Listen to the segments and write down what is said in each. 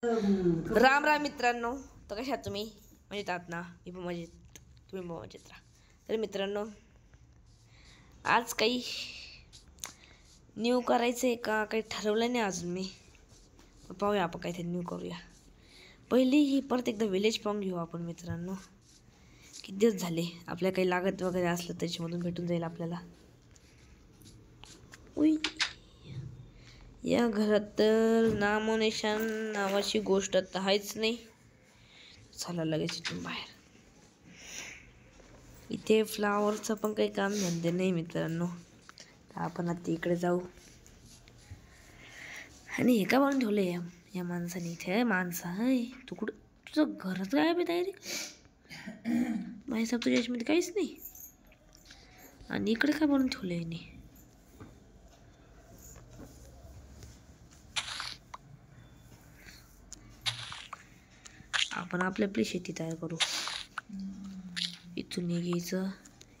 राम राम मित्रांनो, तर कशा आहात तुम्ही? मजेत आहात ना? मी पण मजेत, तुम्ही पण मजेत राहा. तर मित्रांनो, आज काही न्यू करायचं आहे का काही ठरवलं नाही अजून मी. पाहूया आपण काहीतरी न्यू करूया. पहिली ही परत एकदा विलेज पाहून घेऊ आपण मित्रांनो. किती दिवस झाले, आपल्या काही लागत वगैरे असलं त्याच्यामधून भेटून जाईल आपल्याला. उई, या घरात तर नामोनिशान नावाची गोष्ट तर आहेच नाही. चला लगेच इथून बाहेर. इथे फ्लावरचं पण काही काम धंदे नाही मित्रांनो. तर आपण आता इकडे जाऊ. आणि हे का बनवून ठेवलं या माणसाने इथे? माणसा हाय तू कुठं, तुझं घरात काय बी तयारी माझ्या साहेब, तुझ्या याच्यामध्ये काहीच नाही. आणि इकडे काय बनवून ठेवलं याने? आपण आपली शेती तयार करू. इथून हे घ्यायचं,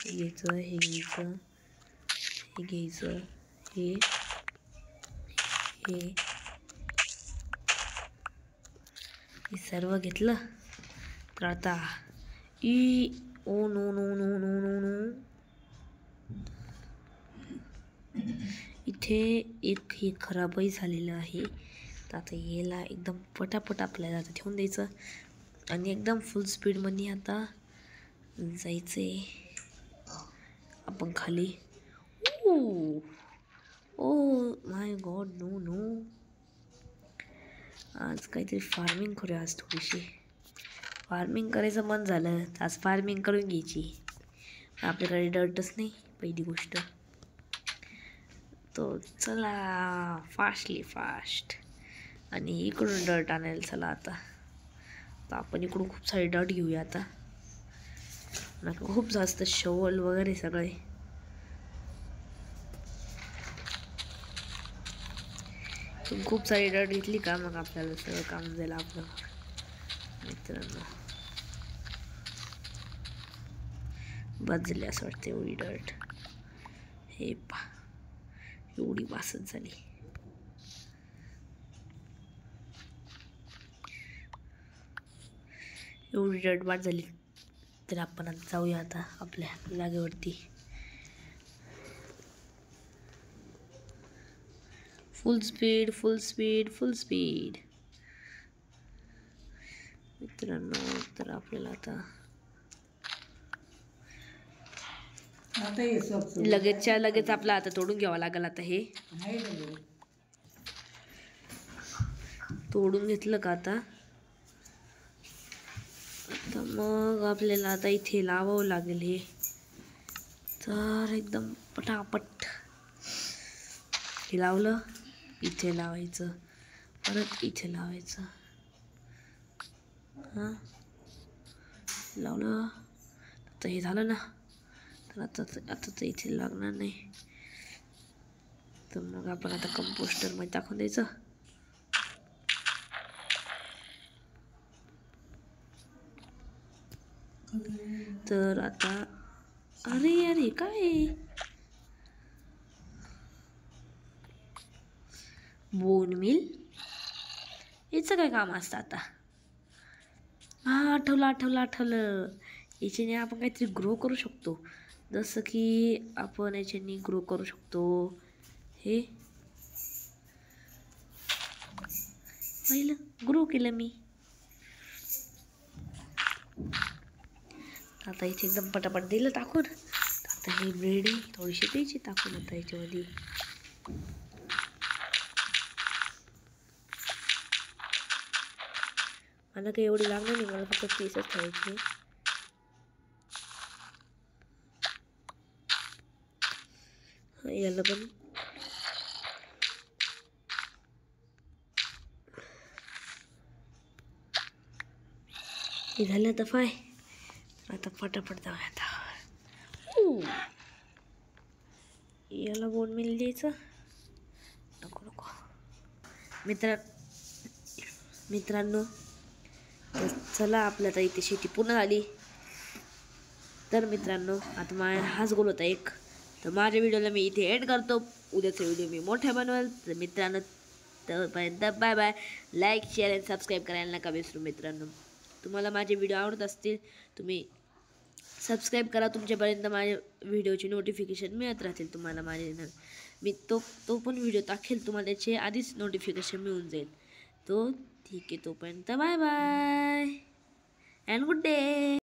हे घ्यायचं, हे घ्यायचं, हे घ्यायचं, हे सर्व घेतलं तर आता oh no no no no no no, इथे एक हे खराबही झालेलं आहे. तर आता याला एकदम पटापट आपल्याला आता ठेवून द्यायचं आणि एकदम फुल स्पीडमध्ये आता जायचंय आपण खाली. Oh my god, no no. आज काहीतरी फार्मिंग करूया. आज थोडीशी फार्मिंग करायचं मन झालं तर आज फार्मिंग करून घ्यायची. आपल्याकडे डर्टच नाही पहिली गोष्ट. तो चला फास्ट आणि इकडून डर्ट आणायला चला. आता आपण इकडून खूप सारे डर्ट घेऊया. आता खूप जास्त शवल वगैरे सगळे. खूप सारी डर्ट घेतली का मग आपल्याला सगळं काम जाईल आपलं मित्रांनो. बाजली असं वाटतं एवढी डर्ट. हे पा, एवढी वासच झाली. एवढी डर्ट बाद झाली तर आपण आता जाऊया आता आपल्या जागेवरती. फुल स्पीड फुल स्पीड फुल स्पीड मित्रांनो. तर आपल्याला आता लगेचच्या लगेच आपला आता तोडून घ्यावं लागेल. आता हे तोडून घेतलं का आता मग आपल्याला आता इथे लावावं लागेल हे. तर एकदम पटापट हे लावलं, इथे लावायचं, परत इथे लावायचं. हां लावलं तर हे झालं ना. तर आता तर इथे लागणार नाही. तर मग आपण आता कंपोस्टरमध्ये टाकून द्यायचं. तर आता अरे काय बोन मिल, याचं काय काम असतं आता? आठवलं. याच्याने आपण काहीतरी ग्रो करू शकतो. जसं की आपण याच्याने ग्रो करू शकतो. हे पहिलं ग्रो केलं मी. आता इथे एकदम पटापट दिलं टाकून. आता हे ब्रेड थोडीशी द्यायची टाकून आता याच्यामध्ये. मला काही एवढी लागणार नाही, मला फक्त पीसच ठेवायची. याला पण हे झालं आता फाय. आता पटापट जाऊया आता. याला बोन मिल द्यायचं. नको मित्रांनो, तर चला आपल्या आता इथे शेती पूर्ण झाली. तर मित्रांनो, आता हाच गोल होता एक. तर माझ्या व्हिडिओला मी इथे एंड करतो. उद्याचा व्हिडिओ मी मोठा बनवेल. तर मित्रांनो तोपर्यंत बाय बाय. लाईक शेअर आणि सबस्क्राईब करायला नका विसरू मित्रांनो. तुम्हाला माझे व्हिडिओ आवडत असतील तुम्ही सबस्क्राईब करा. तुमच्यापर्यंत माझ्या व्हिडिओची नोटिफिकेशन मिळत राहतील तुम्हाला. मी तो पण व्हिडिओ टाकेल तुम्हाला त्याचे आधीच नोटिफिकेशन मिळून जाईल. तो ठीक आहे. तोपर्यंत bye bye and good day.